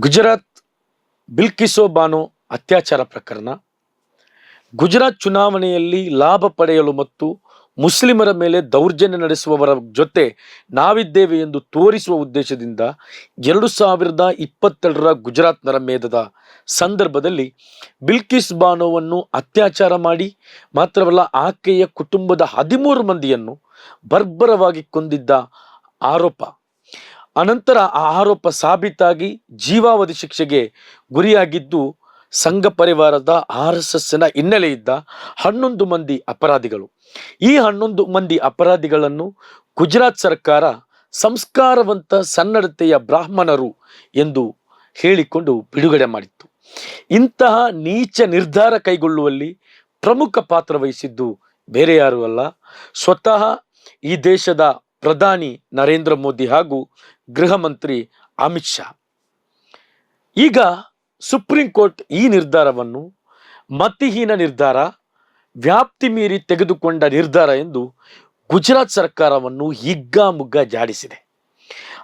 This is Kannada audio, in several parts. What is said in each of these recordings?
ಗುಜರಾತ್ ಬಿಲ್ಕಿಸೋ ಬಾನೋ ಅತ್ಯಾಚಾರ ಪ್ರಕರಣ, ಗುಜರಾತ್ ಚುನಾವಣೆಯಲ್ಲಿ ಲಾಭ ಪಡೆಯಲು ಮತ್ತು ಮುಸ್ಲಿಮರ ಮೇಲೆ ದೌರ್ಜನ್ಯ ನಡೆಸುವವರ ಜೊತೆ ನಾವಿದ್ದೇವೆ ಎಂದು ತೋರಿಸುವ ಉದ್ದೇಶದಿಂದ 2022ರ ಗುಜರಾತ್ ನರಮೇಧದ ಸಂದರ್ಭದಲ್ಲಿ ಬಿಲ್ಕಿಸ್ ಬಾನೋವನ್ನು ಅತ್ಯಾಚಾರ ಮಾಡಿ ಮಾತ್ರವಲ್ಲ ಆಕೆಯ ಕುಟುಂಬದ 13 ಮಂದಿಯನ್ನು ಬರ್ಬರವಾಗಿ ಕೊಂದಿದ್ದ ಆರೋಪ. ಅನಂತರ ಆ ಆರೋಪ ಸಾಬೀತಾಗಿ ಜೀವಾವಧಿ ಶಿಕ್ಷೆಗೆ ಗುರಿಯಾಗಿದ್ದು ಸಂಘ ಪರಿವಾರದ RSSನ ಹಿನ್ನೆಲೆ ಇದ್ದ 11 ಮಂದಿ ಅಪರಾಧಿಗಳು. ಈ 11 ಮಂದಿ ಅಪರಾಧಿಗಳನ್ನು ಗುಜರಾತ್ ಸರ್ಕಾರ ಸಂಸ್ಕಾರವಂತ ಸನ್ನಡತೆಯ ಬ್ರಾಹ್ಮಣರು ಎಂದು ಹೇಳಿಕೊಂಡು ಬಿಡುಗಡೆ ಮಾಡಿತ್ತು. ಇಂತಹ ನೀಚ ನಿರ್ಧಾರ ಕೈಗೊಳ್ಳುವಲ್ಲಿ ಪ್ರಮುಖ ಪಾತ್ರ ವಹಿಸಿದ್ದು ಬೇರೆ ಯಾರೂ ಅಲ್ಲ, ಸ್ವತಃ ಈ ದೇಶದ ಪ್ರಧಾನಿ ನರೇಂದ್ರ ಮೋದಿ ಹಾಗೂ ಗೃಹ ಮಂತ್ರಿ ಅಮಿತ್ ಶಾ. ಈಗ ಸುಪ್ರೀಂ ಕೋರ್ಟ್ ಈ ನಿರ್ಧಾರವನ್ನು ಮತಿಹೀನ ನಿರ್ಧಾರ, ವ್ಯಾಪ್ತಿ ಮೀರಿ ತೆಗೆದುಕೊಂಡ ನಿರ್ಧಾರ ಎಂದು ಗುಜರಾತ್ ಸರ್ಕಾರವನ್ನು ಹಿಗ್ಗಾಮುಗ್ಗಾ ಜಾಡಿಸಿದೆ.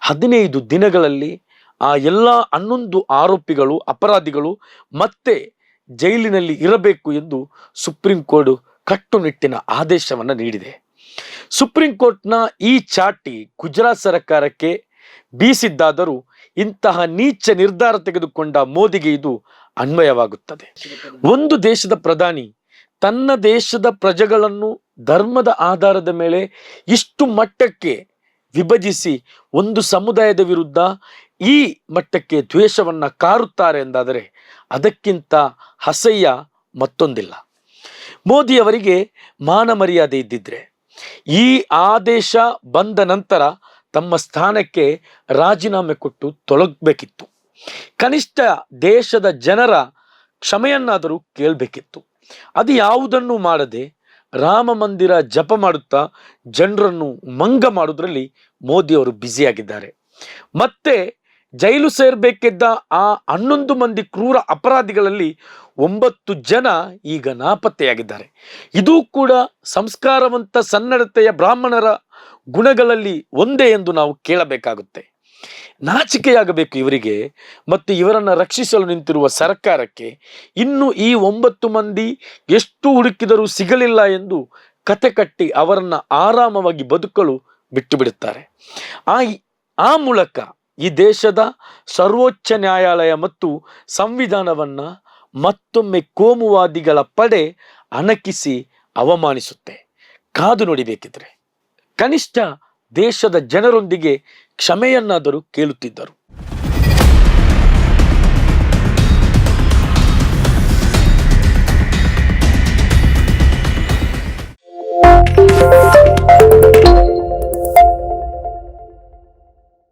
15 ದಿನಗಳಲ್ಲಿ ಆ ಎಲ್ಲ 11 ಆರೋಪಿಗಳು, ಅಪರಾಧಿಗಳು ಮತ್ತೆ ಜೈಲಿನಲ್ಲಿ ಇರಬೇಕು ಎಂದು ಸುಪ್ರೀಂ ಕೋರ್ಟ್ ಕಟ್ಟುನಿಟ್ಟಿನ ಆದೇಶವನ್ನು ನೀಡಿದೆ. ಸುಪ್ರೀಂ ಕೋರ್ಟ್ನ ಈ ಚಾಟಿ ಗುಜರಾತ್ ಸರ್ಕಾರಕ್ಕೆ ಬೀಸಿದ್ದಾದರೂ ಇಂತಹ ನೀಚ ನಿರ್ಧಾರ ತೆಗೆದುಕೊಂಡ ಮೋದಿಗೆ ಇದು ಅನ್ವಯವಾಗುತ್ತದೆ. ಒಂದು ದೇಶದ ಪ್ರಧಾನಿ ತನ್ನ ದೇಶದ ಪ್ರಜೆಗಳನ್ನು ಧರ್ಮದ ಆಧಾರದ ಮೇಲೆ ಇಷ್ಟು ಮಟ್ಟಕ್ಕೆ ವಿಭಜಿಸಿ ಒಂದು ಸಮುದಾಯದ ವಿರುದ್ಧ ಈ ಮಟ್ಟಕ್ಕೆ ದ್ವೇಷವನ್ನ ಕಾರುತ್ತಾರೆ ಎಂದಾದರೆ ಅದಕ್ಕಿಂತ ಅಸಹ್ಯ ಮತ್ತೊಂದಿಲ್ಲ. ಮೋದಿಯವರಿಗೆ ಮಾನ ಮರ್ಯಾದೆ ಇದ್ದಿದ್ರೆ ಈ ಆದೇಶ ಬಂದ ನಂತರ ತಮ್ಮ ಸ್ಥಾನಕ್ಕೆ ರಾಜೀನಾಮೆ ಕೊಟ್ಟು ತೊಲಗಬೇಕಿತ್ತು. ಕನಿಷ್ಠ ದೇಶದ ಜನರ ಕ್ಷಮೆಯನ್ನಾದರೂ ಕೇಳಬೇಕಿತ್ತು. ಅದು ಯಾವುದನ್ನು ಮಾಡದೆ ರಾಮ ಮಂದಿರ ಜಪ ಮಾಡುತ್ತಾ ಜನರನ್ನು ಮಂಗ ಮಾಡುವುದರಲ್ಲಿ ಮೋದಿಯವರು ಬ್ಯುಸಿಯಾಗಿದ್ದಾರೆ. ಮತ್ತೆ ಜೈಲು ಸೇರಬೇಕಿದ್ದ ಆ 11 ಮಂದಿ ಕ್ರೂರ ಅಪರಾಧಿಗಳಲ್ಲಿ 9 ಜನ ಈಗ ನಾಪತ್ತೆಯಾಗಿದ್ದಾರೆ. ಇದು ಕೂಡ ಸಂಸ್ಕಾರವಂತ ಸನ್ನಡತೆಯ ಬ್ರಾಹ್ಮಣರ ಗುಣಗಳಲ್ಲಿ ಒಂದೇ ಎಂದು ನಾವು ಕೇಳಬೇಕಾಗುತ್ತೆ. ನಾಚಿಕೆಯಾಗಬೇಕು ಇವರಿಗೆ ಮತ್ತು ಇವರನ್ನು ರಕ್ಷಿಸಲು ನಿಂತಿರುವ ಸರ್ಕಾರಕ್ಕೆ. ಇನ್ನು ಈ 9 ಮಂದಿ ಎಷ್ಟು ಹುಡುಕಿದರೂ ಸಿಗಲಿಲ್ಲ ಎಂದು ಕತೆ ಕಟ್ಟಿ ಅವರನ್ನು ಆರಾಮವಾಗಿ ಬದುಕಲು ಬಿಟ್ಟು ಬಿಡುತ್ತಾರೆ. ಆ ಮೂಲಕ ಈ ದೇಶದ ಸರ್ವೋಚ್ಚ ನ್ಯಾಯಾಲಯ ಮತ್ತು ಸಂವಿಧಾನವನ್ನ ಮತ್ತೊಮ್ಮೆ ಕೋಮುವಾದಿಗಳ ಪಡೆ ಅಣಕಿಸಿ ಅವಮಾನಿಸುತ್ತೆ. ಕಾದು ನೋಡಿಬೇಕಿದ್ರೆ ಕನಿಷ್ಠ ದೇಶದ ಜನರೊಂದಿಗೆ ಕ್ಷಮೆಯನ್ನಾದರೂ ಕೇಳುತ್ತಿದ್ದರು.